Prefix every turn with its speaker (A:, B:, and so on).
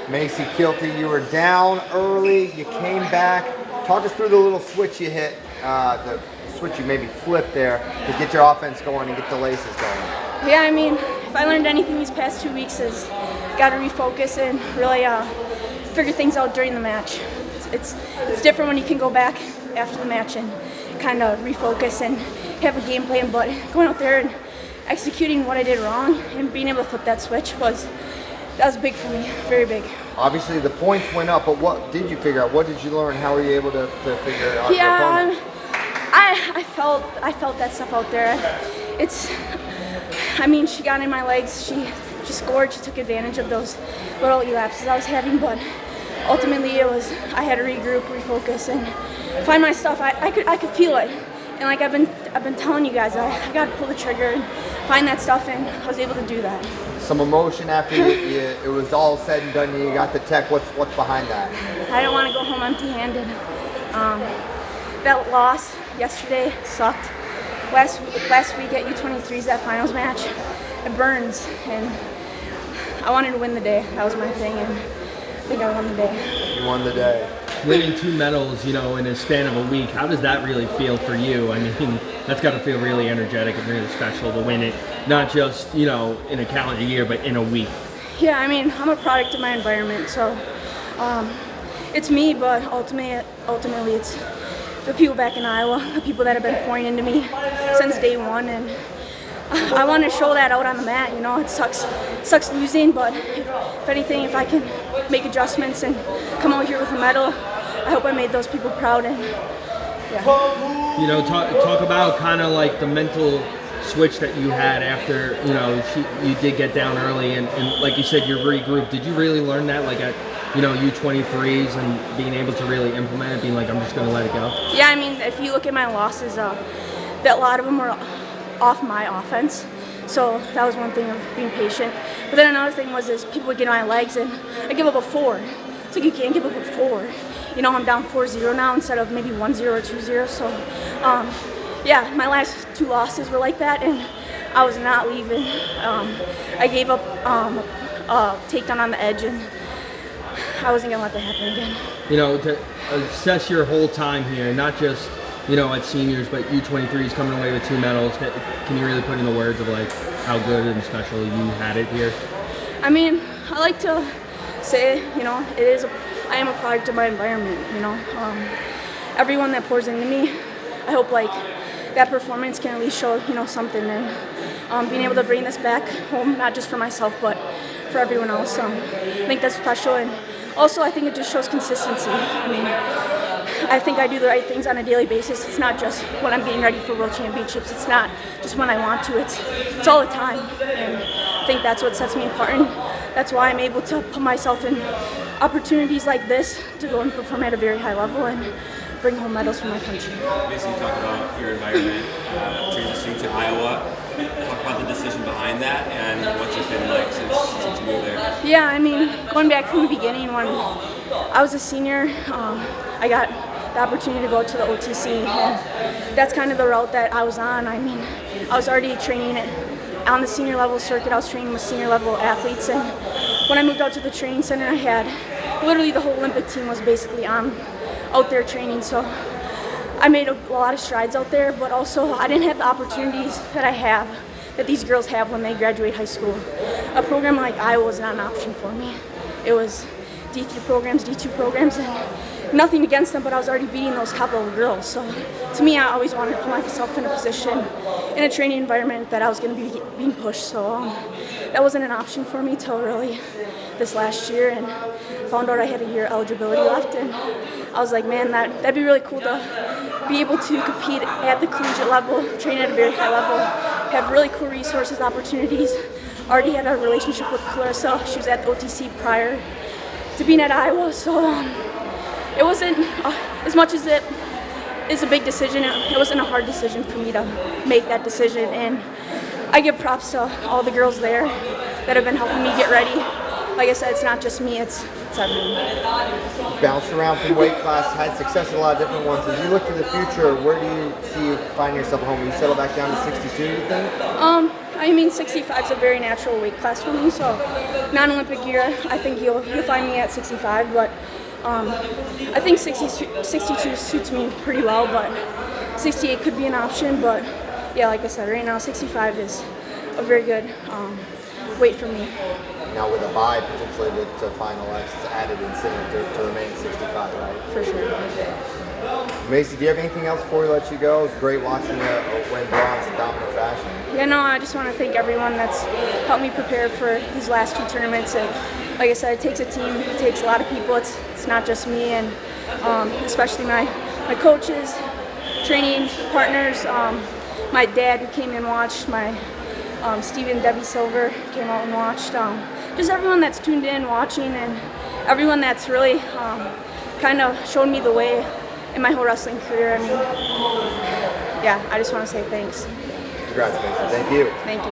A: Macey Kilty, you were down early, you came back. Talk us through the little switch you hit, the switch you maybe flipped there to get your offense going and get the laces going.
B: Yeah, I mean, if I learned anything these past 2 weeks is got to refocus and really figure things out during the match. It's different when you can go back after the match and kind of refocus and have a game plan, but going out there and executing what I did wrong and being able to flip that switch was big for me, very big.
A: Obviously the points went up, but what did you figure out? What did you learn? How were you able to figure out your opponent?
B: I felt that stuff out there. I mean, she got in my legs, she scored, she took advantage of those little elapses I was having, but ultimately I had to regroup, refocus, and find my stuff. I could feel it. And like I've been telling you guys, I got to pull the trigger and find that stuff, and I was able to do that.
A: Some emotion after it was all said and done. You got the tech. What's behind that?
B: I didn't want to go home empty-handed. That loss yesterday sucked. Last week at U23's that finals match, it burns, and I wanted to win the day. That was my thing, and I think I won the day.
A: You won the day.
C: Winning 2 medals, in a span of a week, how does that really feel for you? I mean, that's got to feel really energetic and really special to win it, not just, in a calendar year, but in a week.
B: Yeah, I mean, I'm a product of my environment, so it's me, but ultimately it's the people back in Iowa, the people that have been pouring into me since day one, and I want to show that out on the mat. It sucks losing, but if anything, if I can make adjustments and come out here with a medal, I hope I made those people proud. And yeah.
C: Talk about kind of like the mental switch that you had after you did get down early, and like you said, you regrouped. Did you really learn that like at U23s and being able to really implement it, being like, I'm just going to let it go?
B: Yeah, I mean, if you look at my losses, that a lot of them were off my offense. So that was one thing of being patient. But then another thing was people would get on my legs and I give up a 4. It's like you can't give up a 4. I'm down 4-0 now instead of maybe 1-0 or 2-0. So yeah, my last 2 losses were like that, and I was not leaving. I gave up a takedown on the edge, and I wasn't gonna let that happen again.
C: To assess your whole time here, not just at seniors, but U23s coming away with 2 medals. Can you really put into words of like how good and special you had it here?
B: I mean, I like to say, I am a product of my environment. Everyone that pours into me, I hope like that performance can at least show something, and being able to bring this back home, not just for myself, but for everyone else. I think that's special, and also I think it just shows consistency. I mean, I think I do the right things on a daily basis. It's not just when I'm getting ready for World Championships. It's not just when I want to. It's all the time. And I think that's what sets me apart. And that's why I'm able to put myself in opportunities like this to go and perform at a very high level and bring home medals for my country.
D: Basically, you talk about your environment, transitioning to Iowa. Talk about the decision behind that and what's it been like since you moved there.
B: Yeah, I mean, going back from the beginning when I was a senior, I got the opportunity to go to the OTC, and that's kind of the route that I was on. I mean, I was already training on the senior level circuit. I was training with senior level athletes, and when I moved out to the training center, I had literally the whole Olympic team was basically out there training. So I made a lot of strides out there, but also I didn't have the opportunities that these girls have when they graduate high school. A program like Iowa was not an option for me. It was D3 programs, D2 programs, and nothing against them, but I was already beating those top level girls. So to me, I always wanted to put myself in a position, in a training environment that I was going to be being pushed. So that wasn't an option for me till really this last year, and found out I had a year eligibility left, and I was like, man, that'd be really cool to be able to compete at the collegiate level, train at a very high level, have really cool resources, opportunities. Already had a relationship with Clarissa. She was at the OTC prior to being at Iowa, so it wasn't, as much as it is a big decision, it wasn't a hard decision for me to make that decision, and I give props to all the girls there that have been helping me get ready like I said, it's not just me, it's everyone.
A: Bounced around through weight class, had success in a lot of different ones. As you look to the future, where do you see you finding yourself at home? Will you settle back down to 62, you think?
B: I mean, 65 is a very natural weight class for me, so non-Olympic year, I think you'll find me at 65, but I think 62 suits me pretty well, but 68 could be an option, but yeah, like I said, right now 65 is a very good weight for me.
A: Now with a bye potentially to final X, it's added incentive to remain 65, right?
B: For sure.
A: Macey, do you have anything else before we let you go? It's great watching you win bronze in dominant fashion.
B: Yeah, no, I just want to thank everyone that's helped me prepare for these last 2 tournaments. And like I said, it takes a team, it takes a lot of people. It's not just me, and especially my coaches, training partners, my dad who came and watched, my Steve and Debbie Silver came out and watched. Just everyone that's tuned in, watching, and everyone that's really kind of showed me the way in my whole wrestling career. I mean, yeah, I just want to say thanks.
A: Congrats, Macey. Thank you.
B: Thank you.